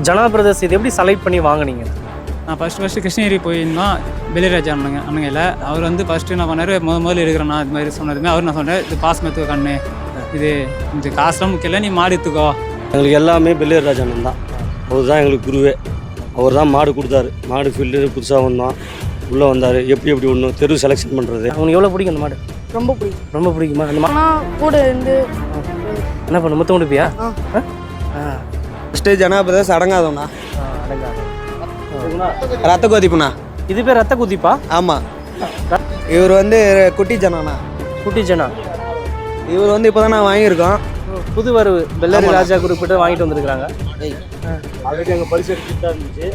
ஜனா brothers இது எப்படி select பண்ணி வாங்குனீங்க? நான் ஃபஸ்ட்டு கிருஷ்ணகிரி போயிருந்தோம். பெலிராஜா அண்ணங்கையில் அவர் வந்து ஃபஸ்ட்டு என்ன பண்ணார், முதல்ல இருக்கிறேண்ணா இது மாதிரி சொன்னதுமே அவர் நான் சொன்னேன், இது பாஸ் மெத்துக்கோ கண்ணு, இது இந்த காசுலாம் முக்கியம் இல்லை, நீ மாடு எடுத்துக்கோ. எங்களுக்கு எல்லாமே பெலிராஜா அண்ணன் தான். அவர் தான் எங்களுக்கு குருவே. அவர் தான் மாடு கொடுத்தாரு. மாடு ஃபீல்டு புதுசாக வந்தோம், உள்ளே வந்தார். எப்படி ஒன்றும் தெரு செலெக்ஷன் பண்ணுறது. அவனுக்கு எவ்வளோ பிடிக்கும் அந்த மாடு? ரொம்ப பிடிக்கும். ரொம்ப பிடிக்குமா அந்த மாடு? கூட இருந்து என்ன பண்ண மொத்தம் முடிப்பியா? ஃபஸ்ட்டு ஜனா பிரதர்ஸ் அடங்காதோண்ணா. அடங்காது. ரத்த கொதிப்புண்ணா. இது பேர் ரத்த குதிப்பா? ஆமாம். இவர் வந்து குட்டி ஜனாண்ணா. குட்டி ஜனா. இவர் வந்து இப்போ தான் நான் வாங்கியிருக்கோம். புது வரவு பெல்லரி ராஜா குறிப்பிட்டு வாங்கிட்டு வந்திருக்காங்க. ஆல்ரெடி எங்கள் பரிசு எடுத்துட்டு தான் இருந்துச்சு.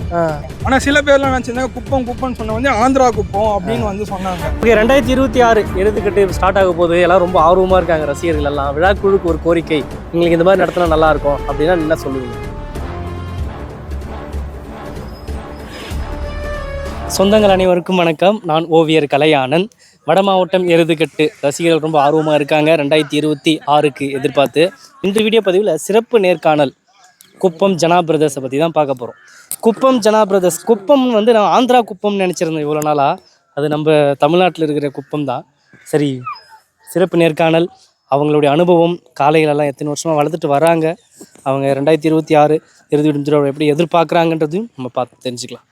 ஆனால் சில பேர்லாம் நினச்சிருந்தா குப்பம்னு சொன்ன வந்து ஆந்திரா குப்பம் அப்படின்னு வந்து சொன்னாங்க. ஓகே, 2026 எழுத்துக்கட்டு ஸ்டார்ட் ஆக போது எல்லாம் ரொம்ப ஆர்வமாக இருக்காங்க ரசிகர்கள் எல்லாம். விழாக்குழுக்கு ஒரு கோரிக்கை, எங்களுக்கு இந்த மாதிரி நடத்தினா நல்லா இருக்கும் அப்படின்னா என்ன சொல்லுவீங்க? சொந்தங்கள் அனைவருக்கும் வணக்கம். நான் ஓவியர் கலையானந்த். வட மாவட்டம் எருதுகட்டு ரசிகர்கள் ரொம்ப ஆர்வமாக இருக்காங்க 2026க்கு எதிர்பார்த்து. இந்த வீடியோ பதிவில் சிறப்பு நேர்காணல் குப்பம் ஜனா பிரதர்ஸை பற்றி தான் பார்க்க போகிறோம். குப்பம் ஜனா பிரதர்ஸ், குப்பம் வந்து நான் ஆந்திரா குப்பம்னு நினச்சிருந்தேன் இவ்வளோ நாளாக. அது நம்ம தமிழ்நாட்டில் இருக்கிற குப்பம் தான். சரி, சிறப்பு நேர்காணல், அவங்களுடைய அனுபவம், காளைகளெல்லாம் எத்தனை வருஷமாக வளர்த்துட்டு வராங்க, அவங்க 2026 இறுதி விடுமுறை எப்படி எதிர்பார்க்குறாங்கன்றதையும் நம்ம பார்த்து தெரிஞ்சுக்கலாம்.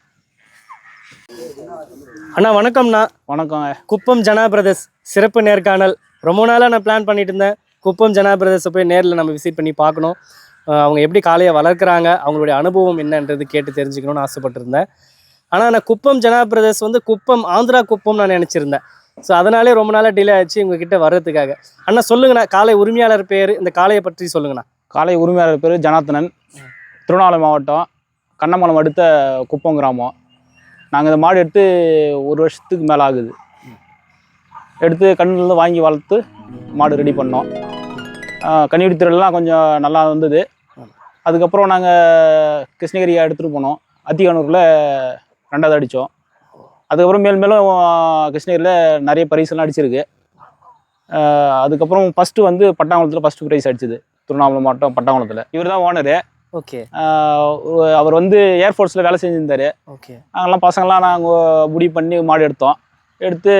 அண்ணா வணக்கம்ண்ணா. வணக்கங்க. குப்பம் ஜனா பிரதர்ஸ் சிறப்பு நேர்காணல். ரொம்ப நாளாக நான் பிளான் பண்ணிட்டு இருந்தேன், குப்பம் ஜனா பிரதர்ஸை போய் நேரில் நம்ம விசிட் பண்ணி பார்க்கணும், அவங்க எப்படி காளையை வளர்க்குறாங்க, அவங்களுடைய அனுபவம் என்னன்றது கேட்டு தெரிஞ்சுக்கணும்னு ஆசைப்பட்டிருந்தேன். ஆனால் நான் குப்பம் ஜனா பிரதர்ஸ் வந்து குப்பம் ஆந்திரா குப்பம் நான் நினச்சிருந்தேன். ஸோ அதனாலே ரொம்ப நாளாக டிலே ஆச்சு உங்ககிட்ட வர்றதுக்காக. அண்ணா சொல்லுங்கண்ணா, காளை உரிமையாளர் பேர், இந்த காளையை பற்றி சொல்லுங்கண்ணா. காளை உரிமையாளர் பேர் ஜனார்த்தனன். திருவண்ணாமலை மாவட்டம் கண்ணமலம் அடுத்த குப்பம் கிராமம். நாங்கள் இந்த மாடு எடுத்து 1 வருஷத்துக்கு மேலே ஆகுது. எடுத்து கண்ணிலேருந்து வாங்கி வளர்த்து மாடு ரெடி பண்ணோம். கன்னிவெடி திரள்லாம் கொஞ்சம் நல்லா வந்தது. அதுக்கப்புறம் நாங்கள் கிருஷ்ணகிரியை எடுத்துகிட்டு போனோம். அத்திகானூரில் 2வது அடித்தோம். அதுக்கப்புறம் மேலும் கிருஷ்ணகிரியில் நிறைய பரிசெல்லாம் அடிச்சிருக்கு. அதுக்கப்புறம் ஃபஸ்ட்டு வந்து பட்டாங்குளத்தில் ஃபஸ்ட்டு ப்ரைஸ் அடிச்சுது, திருவண்ணாமலை மாவட்டம் பட்டாங்குளத்தில். இவர் தான் ஓனரு. ஓகே. அவர் வந்து ஏர்ஃபோர்ஸில் வேலை செஞ்சுருந்தார். ஓகே. நாங்கள்லாம் பசங்களாம் நாங்கள் முடிவு பண்ணி மாடு எடுத்தோம். எடுத்து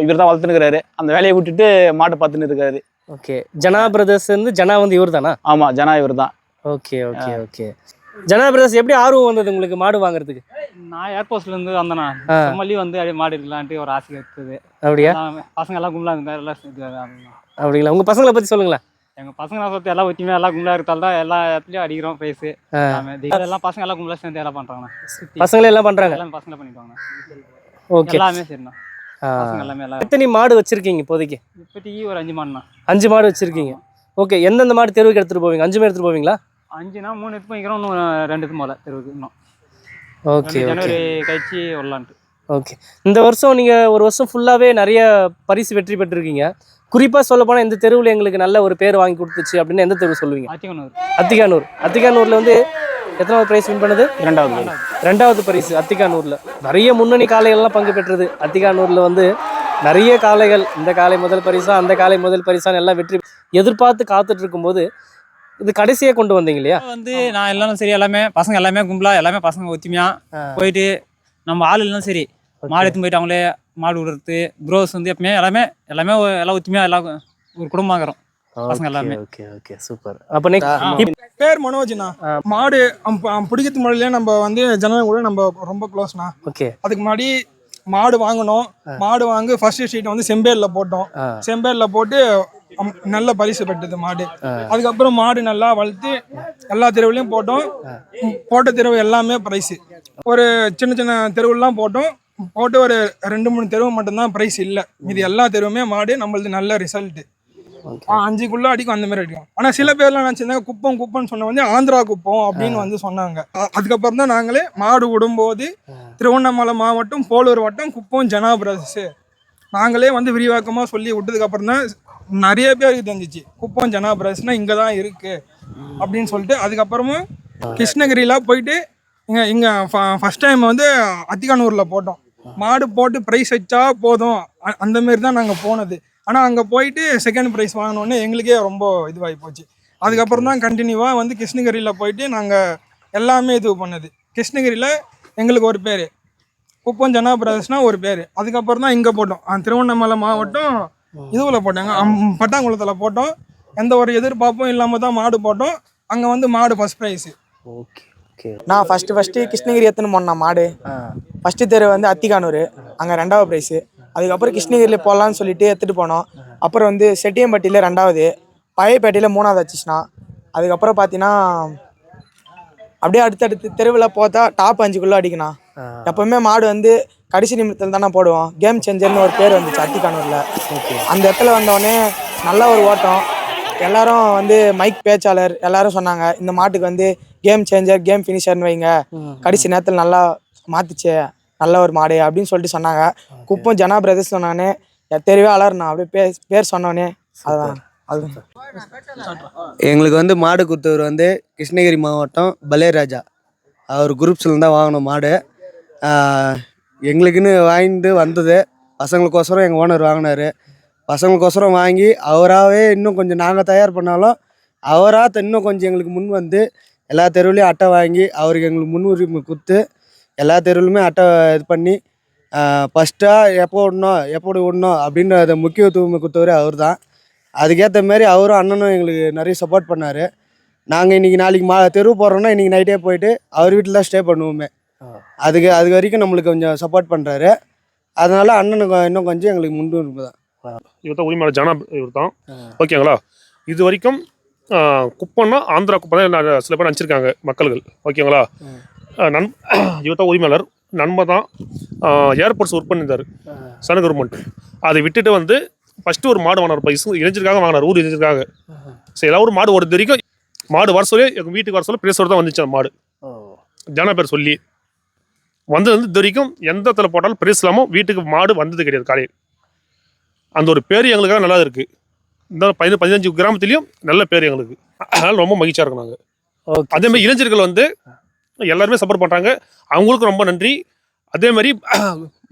இவர் தான் வளர்த்துனுக்கிறாரு. அந்த வேலையை விட்டுட்டு மாட்டை பார்த்துன்னு இருக்காரு. ஓகே. ஜனா பிரதர்ஸ் வந்து ஜனா வந்து இவர் தானா? ஆமாம், ஜனா இவர் தான். Okay okay okay. Jana brothers எப்படி ஆர்வம் வந்தது உங்களுக்கு மாடு வாங்குறதுக்கு? நான் ஏர்போர்ட்ஸ்லேருந்து வந்தேண்ணா. மல்லி வந்து அப்படியே மாடு இருக்கலான்ட்டு ஒரு ஆசை இருக்குது. அப்படியா? பசங்க எல்லாம் கும்பலாக இருந்தார் எல்லாம். அப்படிங்களா? உங்கள் பசங்களை பற்றி சொல்லுங்களேன். எங்கள் பசங்க நான் சொல்லிட்டு எல்லாம் ஒற்றுமையாக எல்லாம் கும்பலாக இருக்கிறதால தான் எல்லா இடத்துலையும் அடிக்கிறோம் ப்ரைஸு. எல்லாம் பசங்க எல்லாம் கும்பலாக சேர்ந்து எல்லாம் பண்ணுறாங்கண்ணா. பசங்களே எல்லாம் பண்ணுறாங்க? எல்லாம் பசங்களை பண்ணிவிடுவாங்க. ஓகே. எல்லாமே சரிண்ணா. பசங்க எல்லாமே எல்லாம். எத்தனை மாடு வச்சுருக்கீங்க இப்போதைக்கு? இப்போதைக்கு ஒரு 5 மாடுண்ணா. 5 மாடு வச்சுருக்கீங்க. ஓகே. எந்தெந்த மாடு தெருவுக்கு எடுத்துகிட்டு போவீங்க? 5 எடுத்துகிட்டு போவீங்களா? 5னா 3 எடுத்து போய்க்கிறோம், இன்னும் 2 எடுத்து போகல தெருவுக்கு இன்னும். ஓகே. ஜனவரி கழிச்சு வரலான்ட்டு. ஓகே. இந்த வருஷம் நீங்கள் ஒரு வருஷம் ஃபுல்லாகவே நிறைய பரிசு வெற்றி பெற்றிருக்கீங்க. குறிப்பாக சொல்ல போனால் இந்த தெருவில் எங்களுக்கு நல்ல ஒரு பேர் வாங்கி கொடுத்துச்சு அப்படின்னு எந்த தெருவு சொல்லுவீங்க? அத்திகானூரில் வந்து எத்தனாவது ப்ரைஸ் வின் பண்ணது? 2வது பரிசு அத்திகானூரில். நிறைய முன்னணி காளைகள்லாம் பங்கு பெற்றது. அத்திகானூரில் வந்து நிறைய காளைகள், இந்த காளை முதல் பரிசா அந்த காளை முதல் பரிசான்னு எல்லாம் வெற்றி எதிர்பார்த்து காத்துட்டு இருக்கும்போது இது கடைசியாக கொண்டு வந்தீங்க இல்லையா? வந்து நான் எல்லாரும் சரி, எல்லாமே பசங்க எல்லாமே கும்பலாக எல்லாமே பசங்க ஒத்துமையாக போயிட்டு நம்ம ஆள் இல்லைன்னா சரி மாடு எடுத்து போயிட்டு அவங்களே மாடு விடுறது ப்ரோஸ் வந்து எப்பவுமே எல்லாமே எல்லாம் ஒத்துமையாக எல்லாம் ஒரு குடும்பமாகறோம் பசங்க எல்லாமே. Okay okay super. அப்போ பேர் மனோஜ்ண்ணா. மாடு பிடிக்கிறது முறையிலே நம்ம வந்து ஜனங்கள் கூட நம்ம ரொம்ப க்ளோஸ்ண்ணா. ஓகே. அதுக்கு முன்னாடி மாடு வாங்கணும். மாடு வாங்கி ஃபர்ஸ்ட் ஷீட் வந்து செம்பேரில் போட்டோம். செம்பேரில் போட்டு நல்ல பரிசு பெற்றது மாடு. அதுக்கப்புறம் மாடு நல்லா வளர்த்து எல்லா தெருவுலையும் போட்டோம். போட்ட தெருவு எல்லாமே ப்ரைஸு. ஒரு சின்ன தெருவுலாம் போட்டு ஒரு 2-3 தெருவு மட்டும்தான் ப்ரைஸ் இல்லை. இது எல்லா தெருவுமே மாடு நம்மளது நல்ல ரிசல்ட்டு. 5க்குள்ள அடிக்கும், அந்த மாதிரி அடிக்கும். ஆனால் சில பேர்லாம் நினச்சிருந்தாங்க குப்பம்னு சொன்ன வந்து ஆந்திரா குப்பம் அப்படின்னு வந்து சொன்னாங்க. அதுக்கப்புறம் தான் நாங்களே மாடு விடும்போது திருவண்ணாமலை மாவட்டம் போலூர் வட்டம் குப்பம் ஜனா பிரதர்ஸ் நாங்களே வந்து விரிவாக்கமாக சொல்லி விட்டதுக்கப்புறம் தான் நிறைய பேருக்கு தெரிஞ்சிச்சு குப்பம் ஜனா பிரதர்ஸ்னால் இங்கே தான் இருக்குது அப்படின்னு சொல்லிட்டு. அதுக்கப்புறமும் கிருஷ்ணகிரியில் போயிட்டு இங்கே ஃபஸ்ட் டைம் வந்து அத்திகானூரில் போட்டோம். மாடு போட்டு ப்ரைஸ் வச்சா போதும் அந்தமாரி தான் நாங்கள் போனது. ஆனால் அங்கே போயிட்டு செகண்ட் ப்ரைஸ் வாங்கினோடனே எங்களுக்கே ரொம்ப இதுவாகி போச்சு. அதுக்கப்புறம் தான் கண்டினியூவாக வந்து கிருஷ்ணகிரியில் போயிட்டு நாங்கள் எல்லாமே இது பண்ணது. கிருஷ்ணகிரியில் எங்களுக்கு ஒரு பேர், குப்பம் ஜனா பிரதர்ஸ்னா ஒரு பேர். அதுக்கப்புறம் தான் இங்கே போட்டோம், திருவண்ணாமலை மாவட்டம் இதுவில் போட்டாங்க, பட்டாங்குளத்தில் போட்டோம். எந்த ஒரு எதிர்பார்ப்பும் இல்லாமல் தான் மாடு போட்டோம். அங்கே வந்து மாடு ஃபஸ்ட் ப்ரைஸு. Okay okay. நான் ஃபஸ்ட்டு கிருஷ்ணகிரி எத்தனை போனேன் மாடு. ஃபஸ்ட்டு தெரு வந்து அத்திகானூர், அங்கே 2வது ப்ரைஸு. அதுக்கப்புறம் கிருஷ்ணகிரியில் போடலான்னு சொல்லிட்டு எடுத்துகிட்டு போனோம். அப்புறம் வந்து செட்டியம்பட்டியில் 2வது, பழையப்பேட்டையில் 3வது வச்சுச்சுனா. அதுக்கப்புறம் பார்த்தீங்கன்னா அப்படியே அடுத்தடுத்து தெருவில் பார்த்தா டாப் 5குள்ளே அடிக்கணும். எப்போவுமே மாடு வந்து கடைசி நிமிடத்தில் தானே போடுவோம். கேம் சேஞ்சர்னு ஒரு பேர் வந்துச்சு அத்திகானூரில். அந்த இடத்துல வந்தோடனே நல்ல ஒரு ஓட்டம். எல்லாரும் வந்து மைக் பேச்சாளர் எல்லாரும் சொன்னாங்க, இந்த மாட்டுக்கு வந்து கேம் சேஞ்சர் கேம் ஃபினிஷர்னு வைங்க, கடைசி நேரத்தில் நல்லா மாற்றிச்சே, நல்ல ஒரு மாடு அப்படின்னு சொல்லிட்டு சொன்னாங்க. குப்பம் ஜனா பிரதர்ஸ் சொன்னானே தெரியவே அலர்னா அப்படியே பேர் சொன்னோன்னே அதுதான் அதுதான். எங்களுக்கு வந்து மாடு கொடுத்தவர் வந்து கிருஷ்ணகிரி மாவட்டம் பலேராஜா. அவர் குரூப்ஸில் தான் வாங்கினோம் மாடு. எங்களுக்குன்னு வாங்கிட்டு வந்தது, பசங்களுக்கோசரம் எங்கள் ஓனர் வாங்கினார். பசங்களுக்கோசரம் வாங்கி அவராகவே இன்னும் கொஞ்சம் நாங்கள் தயார் பண்ணாலும் அவராக இன்னும் கொஞ்சம் எங்களுக்கு முன் வந்து எல்லா தெருவுலையும் அட்டை வாங்கி அவருக்கு எங்களுக்கு முன்னுரிமை கொடுத்து எல்லா தெருவுலையுமே அட்டை இது பண்ணி ஃபஸ்ட்டாக எப்போ விடணும் அப்படின்ற அதை முக்கியத்துவம் கொடுத்தவர் அவர் தான். அதுக்கேற்ற மாரி அவரும் அண்ணனும் எங்களுக்கு நிறைய சப்போர்ட் பண்ணார். நாங்கள் இன்றைக்கி நாளைக்கு தெரு போடுறோன்னா இன்றைக்கி நைட்டே போயிட்டு அவர் வீட்டில் தான் ஸ்டே பண்ணுவோமே. அது வரைக்கும் நம்மளுக்கு கொஞ்சம் சப்போர்ட் பண்ணுறாரு. அதனால் அண்ணனுக்கு இன்னும் கொஞ்சம் எங்களுக்கு முன்னுரிமை தான். இவர் தான் உரிமையாளர் ஜனா, இவர் தான். ஓகேங்களா. இது வரைக்கும் குப்பம்னா ஆந்திரா குப்பை தான் சில பேர் நினச்சிருக்காங்க மக்கள்கள். ஓகேங்களா. இவர் தான் உரிமையாளர். நண்பர் தான் ஏர்போர்ட்ஸ் ஒர்க் பண்ணியிருந்தார் சென்ட்ரல் கவர்மெண்ட். அதை விட்டுட்டு வந்து ஃபஸ்ட்டு ஒரு மாடு வாங்கினார். இளைஞருக்காக வாங்கினார், ஊர் இளைஞருக்காக. சரி, எல்லாம் ஒரு மாடு ஓடுறது வரைக்கும் மாடு வர சொல்லி எங்கள் வீட்டுக்கு வர சொல்லி பிரேஸோடு தான் வந்துச்சு. அந்த மாடு ஜனா பேர் சொல்லி வந்தது வந்து இது வரைக்கும் எந்த இடத்துல போட்டாலும் பிரேஸ் இல்லாமல் வீட்டுக்கு மாடு வந்தது கிடையாது. காலையில் அந்த ஒரு பேர் எங்களுக்காக நல்லா இருக்குது. இந்த 15 கிராமத்துலேயும் நல்ல பேர் எங்களுக்கு. அதனால் ரொம்ப மகிழ்ச்சியாக இருக்கும் நாங்கள். அதேமாதிரி இளைஞர்கள் வந்து எல்லாருமே சப்போர்ட் பண்ணுறாங்க, அவங்களுக்கும் ரொம்ப நன்றி. அதேமாதிரி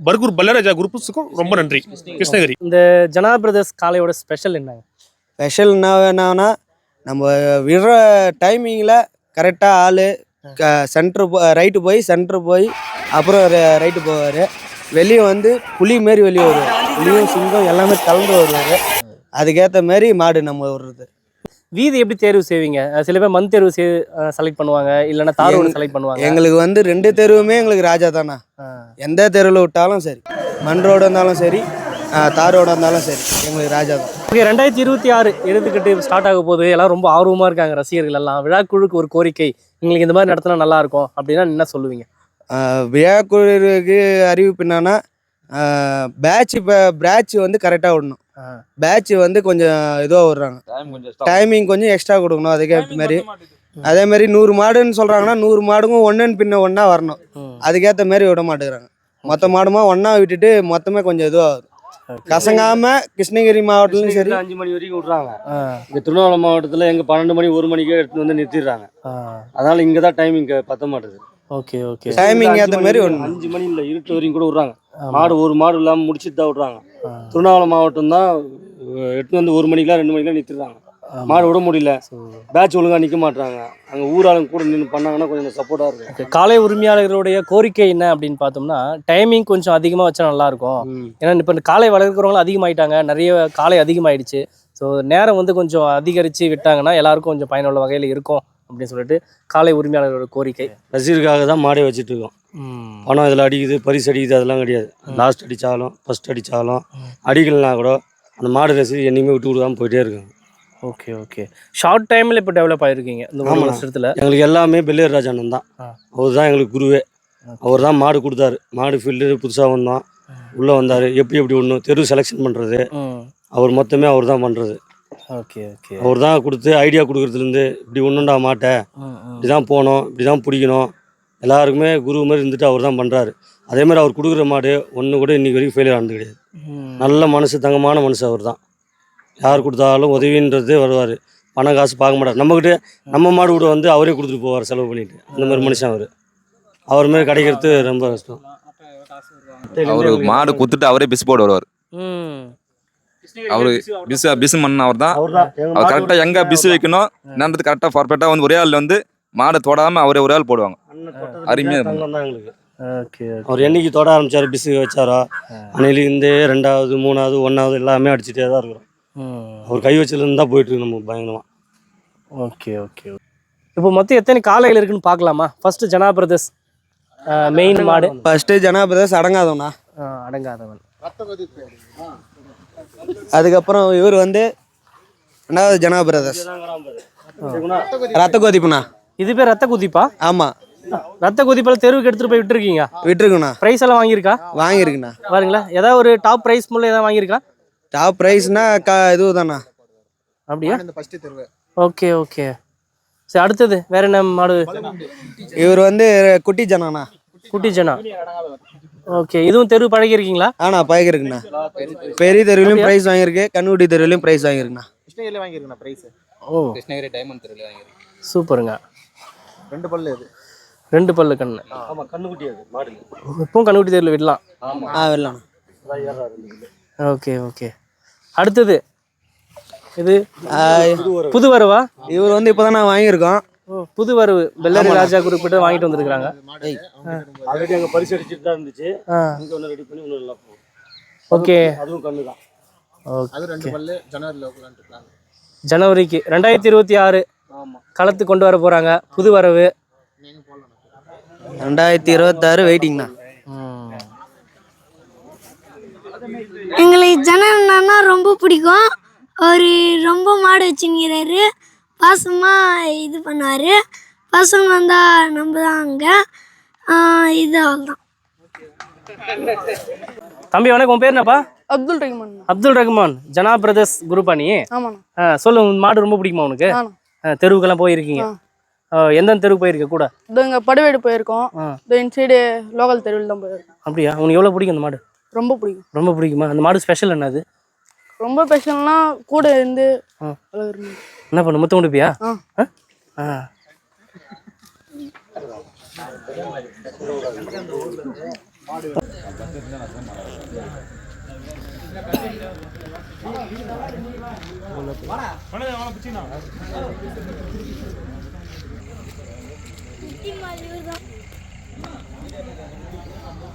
பர்கூர் பல்லேராஜா குரூப்ஸுக்கும் ரொம்ப நன்றி. கிருஷ்ணகிரி இந்த ஜனா பிரதர்ஸ் காலையோட ஸ்பெஷல் என்னங்க? ஸ்பெஷல் என்னன்னா நம்ம விடுற டைமிங்கில் கரெக்டாக ஆள் சென்ட்ரு ரைட்டு போய் சென்ட்ரு போய் அப்புறம் ரைட்டு போவார். வெளியே வந்து புலி மாரி வெளியே வருவார். புலியும் சிங்கம் எல்லாமே கலந்து வருவார். அதுக்கேற்ற மாரி மாடு நம்ம விடுறது. வீதி எப்படி தேர்வு செய்வீங்க? சில பேர் மண் தேர்வு செலக்ட் பண்ணுவாங்க, இல்லைன்னா தார் ரோடு செலக்ட் பண்ணுவாங்க. எங்களுக்கு வந்து 2 தெருவுமே எங்களுக்கு ராஜா தானா. எந்த தெருவில் விட்டாலும் சரி, மண் ரோடு இருந்தாலும் சரி, தார் ரோடு இருந்தாலும் சரி, எங்களுக்கு ராஜா தான். ஓகே, 2026 எழுதுக்கட்டு ஸ்டார்ட் ஆக போகுது. எல்லாம் ரொம்ப ஆர்வமாக இருக்காங்க ரசிகர்கள் எல்லாம். விழாக்குழுக்கு ஒரு கோரிக்கை, எங்களுக்கு இந்த மாதிரி நடத்தினா நல்லா இருக்கும் அப்படின்னா என்ன சொல்லுவீங்க? விழாக்குழுக்கு அறிவிப்பு என்னன்னா பேட்ச் வந்து கரெக்டாக விடணும். பேட்ச் வந்து கொஞ்சம் இதுவாக விடுறாங்க, டைமிங் கொஞ்சம் எக்ஸ்ட்ரா கொடுக்கணும். அதுக்கேற்ற மாதிரி அதே மாதிரி 100 மாடுன்னு சொல்கிறாங்கன்னா 100 மாடுக்கும் ஒன்றுன்னு பின்ன ஒன்றா வரணும். அதுக்கேற்ற மாதிரி விட மாட்டேங்கிறாங்க. மொத்த மாடுமா ஒன்றா விட்டுட்டு மொத்தமே கொஞ்சம் இதுவாகுது. கசங்காமல் கிருஷ்ணகிரி மாவட்டத்துலையும் சரி 5 மணி வரைக்கும் விட்றாங்க. இங்கே திருவண்ணாமலை மாவட்டத்தில் எங்கள் 12 மணி 1 மணிக்கே எடுத்து வந்து நிறுத்திடுறாங்க. அதனால் இங்கே தான் டைமிங் பத்த மாட்டுது. ஓகே ஓகே, டைமிங் ஏற்ற மாதிரி 5 மணி இல்லை, இருட்டு வரைக்கும் கூட விட்றாங்க. மாடு ஒரு மாடு இல்லாமல் முடிச்சுட்டு தான் விட்றாங்க. திருவண்ணாமலை மாவட்டம் தான் எடுத்து வந்து 1 மணிக்கெலாம் 2 மணிக்கெலாம் நிறுத்திடுறாங்க. மாடு விட முடியல, பேட்ச் ஒழுங்காக நிற்க மாட்டாங்க. அங்கே ஊராளுங்க கூட நின்று பண்ணாங்கன்னா கொஞ்சம் சப்போர்ட்டாக இருக்கும். காலை உரிமையாளர்களுடைய கோரிக்கை என்ன அப்படின்னு பார்த்தோம்னா, டைமிங் கொஞ்சம் அதிகமாக வச்சா நல்லாயிருக்கும். ஏன்னா இப்போ இந்த காலை வளர்க்குறவங்களும் அதிகமாகிட்டாங்க, நிறைய காலை அதிகமாகிடுச்சு. ஸோ நேரம் வந்து கொஞ்சம் அதிகரித்து விட்டாங்கன்னா எல்லாருக்கும் கொஞ்சம் பயனுள்ள வகையில் இருக்கும் அப்படின்னு சொல்லிட்டு காலை உரிமையாளர்களோட கோரிக்கை. ரசிகருக்காக தான் மாடே வச்சுட்டு இருக்கோம். பணம் இதில் அடிக்குது, பரிசு அடிக்குது, அதெல்லாம் கிடையாது. லாஸ்ட் அடித்தாலும் ஃபஸ்ட் அடித்தாலும் அடிக்கலனா கூட அந்த மாடு ரசிகர் என்னையுமே விட்டு விடாமல் போயிட்டே இருக்காங்க. ஓகே ஓகே, ஷார்ட் டைமில் இப்போ டெவலப் ஆகிருக்கீங்க இந்த 3 வருஷத்தில். எங்களுக்கு எல்லாமே பெல்லேர் ராஜானன் தான். அவர் தான் எங்களுக்கு குருவே. அவர் தான் மாடு கொடுத்தாரு. மாடு ஃபீல்டு புதுசாக வந்தோம், உள்ளே வந்தார். எப்படி விடணும், தெரு செலெக்ஷன் பண்ணுறது அவர் மொத்தமே அவர் தான் பண்ணுறது. ஓகே ஓகே, அவர் தான் கொடுத்து ஐடியா கொடுக்குறதுலேருந்து இப்படி ஒன்றுண்டா மாட்டை, இப்படி தான் போகணும், இப்படி தான் பிடிக்கணும், எல்லாருக்குமே குரு மாதிரி இருந்துட்டு அவர் தான் பண்ணுறாரு. அதே மாதிரி அவர் கொடுக்குற மாடு ஒன்று கூட இன்றைக்கி வரைக்கும் ஃபெயிலியர் ஆனது கிடையாது. நல்ல மனசு, தங்கமான மனசு அவர் தான். யார் கொடுத்தாலும் உதவின்றது வருவார். பணம் காசு பார்க்க மாட்டார். நம்மக்கிட்ட நம்ம மாடு கூட வந்து அவரே கொடுத்துட்டு போவார் செலவு பண்ணிட்டு. அந்த மாதிரி மனுஷன் அவர் மாதிரி கிடைக்கிறது ரொம்ப கஷ்டம். அவர் மாடு கொடுத்துட்டு அவரே பிஸ் போட வருவார். அவரு பிஸ் மண் அவர் தான். அவர் கரெக்டாக எங்கே பிஸ் வைக்கணும் என்னன்றது கரெக்டாக பர்ஃபெக்டாக வந்து ஒரே ஆள் வந்து மாடை தொடாமல் அவரே ஒரு ஆள் போடுவாங்க. அருமையா இருக்கும். தங்கம் தான் எங்களுக்கு. ஓகே அவர் என்னைக்கு தொட ஆரம்பிச்சாரு, பிசு வச்சாரோ அன்னையிலேருந்து 2வது 3வது 1வது எல்லாமே அடிச்சுட்டே தான் இருக்கிறோம். அவர் கை வச்சிலேருந்து தான் போயிட்டு இருக்கு நம்ம பயங்கரமாக. Okay okay. இப்போ மொத்தம் எத்தனை காளைகள் இருக்குன்னு பார்க்கலாமா? ஃபர்ஸ்ட் ஜனா பிரதர்ஸ் மெயின் மாடு. ஃபர்ஸ்ட் ஜனா பிரதர்ஸ் அடங்காதவனா, அடங்காதவன். அதுக்கப்புறம் இவர் வந்து 2வது ஜனா பிரதர்ஸ் ரத்த கொதிப்புண்ணா. இது பேர் ரத்த குதிப்பா? ஆமாம், ரத்த குதிப்பால தெருவுக்கு எடுத்துட்டு போய் விட்டுருக்கீங்க? விட்டுருக்குண்ணா. பிரைஸ் எல்லாம் வாங்கியிருக்கா? வாங்கியிருக்குண்ணா. பாருங்களேன், ஏதாவது ஒரு டாப் பிரைஸ் முள்ள ஏதாவது வாங்கியிருக்கா? டாப் ப்ரைஸ்னா இது தானா? அப்படியா? Okay okay. சரி, அடுத்தது வேற என்ன மாடு? இவர் வந்து குட்டி ஜனாண்ணா. குட்டி ஜனா. ஓகே, இதுவும் தெரு பழகி இருக்கீங்களா? ஆனா பழகிருக்குண்ணா. பெரிய தெருவிலையும் ப்ரைஸ் வாங்கியிருக்கு, கண்ணுக்குட்டி தெருவிலையும் ப்ரைஸ் வாங்கியிருக்குண்ணா. ஓ, கிருஷ்ணகிரி டைமண்ட் தெருவில் வாங்கியிருக்கேன். சூப்பருங்க. 2 பல்லு இது. 2 பல்லு கண்ணு. ஆமாம், கண்ணுக்குட்டி அது மாடு. இப்பவும் கண்ணுக்குட்டி தெருவில் விடலாம். வரலாம். Okay okay. அடுத்தது இது புது வரவா? இவர் வந்து இப்போதான் நான் வாங்கியிருக்கோம். ஓ, புது வரவு. பெல்லாரி ராஜா குறிப்பிட்டு வாங்கிட்டு வந்திருக்காங்க. ஆல்ரெடி அங்கே பரிசு அடிச்சுட்டு தான் இருந்துச்சு. இங்கே ஒன்று ரெடி பண்ணி ஒன்று நல்லா போகும். ஓகே, அதுவும் கண்ணு தான். ஜனவரிக்கு 2026 களத்துக்கு கொண்டு வர போறாங்க. புது வரவு 2026 வெயிட்டிங்ண்ணா. எங்களுக்கு ஜனன்னா ரொம்ப பிடிக்கும். அவர் ரொம்ப மாடு வச்சுங்கிறாரு, பாசமாக இது பண்ணுவார். பசங்க வந்தால் நம்ம தான் அங்கே இது அவ்வளோதான். தம்பி வணக்கம், உன் பேர் என்னப்பா? அப்துல் ரஹ்மான். அப்துல் ரஹ்மான். ஜனா பிரதர்ஸ் குரூப்பா நீ? ஆமாண்ணா. சொல்லு, உன் மாடு ரொம்ப பிடிக்குமா உனக்கு? தெருவுக்கெல்லாம் போயிருக்கீங்க? எந்த தெருவுக்கு போயிருக்க கூட? இதோ இங்கே படுவேடு போயிருக்கோம். இதோ இந்த சைடு லோக்கல் தெருவில் தான் போயிருக்கோம். அப்படியா? உனக்கு எவ்வளோ பிடிக்கும் அந்த மாடு? ரொம்ப பிடிக்கும். ரொம்ப பிடிக்குமா? அந்த மாடு ஸ்பெஷல் என்னது? ரொம்ப ஸ்பெஷல்னா கூட இருந்து என்ன பண்ணு, முத்தம் கொடுப்பியா?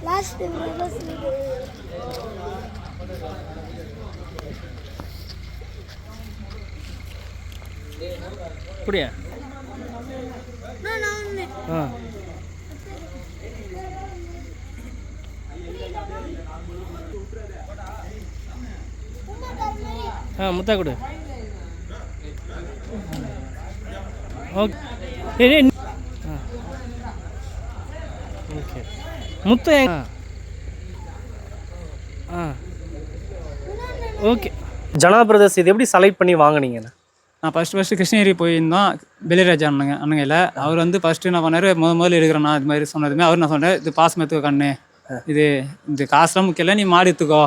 லாஸ்ட் அப்படியா? முத்தா கொடு. Okay okay. முத்த ஓகே. ஜனா பிரதர்ஸ் இது எப்படி செலக்ட் பண்ணி வாங்கினீங்கண்ணா? நான் ஃபஸ்ட்டு கிருஷ்ணகிரி போயிருந்தோம். பெலிராஜா அண்ணங்கையில். அவர் வந்து ஃபஸ்ட்டு என்ன பண்ணார், முதல்ல எடுக்கிறேண்ணா இது மாதிரி சொன்னதுமே அவர் நான் சொன்னேன், இது பாசம் எடுத்துக்கோ கண்ணு, இது இந்த காசுலாம் முக்கியம் இல்லை, நீ மாடு எடுத்துக்கோ,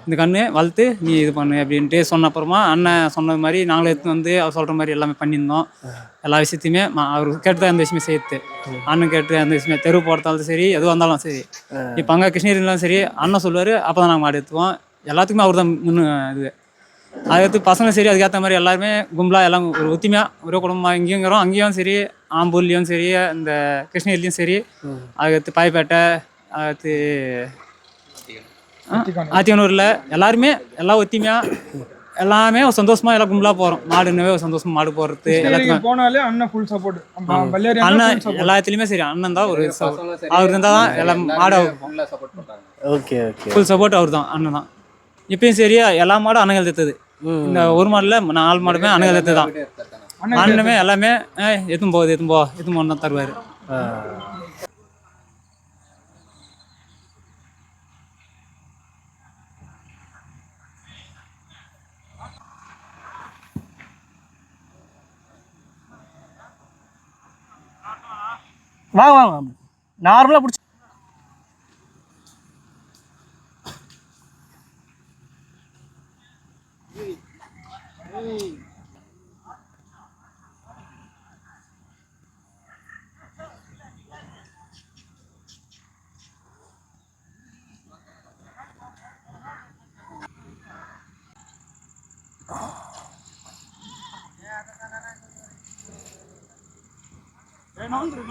இந்த கண்ணு வளர்த்து நீ இது பண்ணு அப்படின்ட்டு சொன்ன அப்புறமா அண்ணன் சொன்னது மாதிரி நாங்களும் எடுத்து வந்து அவர் சொல்கிற மாதிரி எல்லாமே பண்ணியிருந்தோம். எல்லா விஷயத்தையுமே அவர் கேட்டு அந்த விஷயமே சேர்த்து அண்ணன் கேட்டு அந்த விஷயமே தெரு போகிறதாலும் சரி, எதுவாக இருந்தாலும் சரி. இப்போ அங்கே கிருஷ்ணகிரிலாம் சரி அண்ணன் சொல்லுவார், அப்போ தான் நாங்கள் மாடு எடுத்துவோம். எல்லாத்துக்குமே அவர் தான் இது. அதுக்கு பசங்களும் சரி, அதுக்கேற்ற மாதிரி எல்லாருமே கும்பலாக எல்லாம் ஒரு ஒத்துமையாக ஒரே குடும்பமாக இங்கேங்கிறோம். அங்கேயும் சரி, ஆம்பூர்லேயும் சரி, இந்த கிருஷ்ணகிரிலையும் சரி, அதுக்கு பாய்பேட்டை, அதுக்கு ஆத்தியனூரில் எல்லாருமே எல்லாம் ஒத்துமையாக எல்லாமே ஒரு சந்தோஷமாக எல்லாம் கும்பலாக போகிறோம். மாடுன்னவே ஒரு சந்தோஷமாக மாடு போகிறது எல்லாத்துக்கும் போனாலே அண்ணன் ஃபுல் சப்போர்ட். அண்ணன் எல்லாத்துலேயுமே சரி, அண்ணன் தான் ஒரு அவர் இருந்தால் தான் எல்லாம் மாடு ஓகே ஓகே. ஃபுல் சப்போர்ட் அவர் தான், அண்ணன் தான். இப்பயும் சரி எல்லா மாடும் அண்ணங்கள் எடுத்தது. இந்த ஒரு மாடில் 4 மாடுமே அண்ணங்கள் எடுத்து தான். அண்ணனுமே எல்லாமே எதுவும் போகுது தான் தருவார். வாங்க வாங்க, நார்மலாக பிடிச்சி நோந்துரு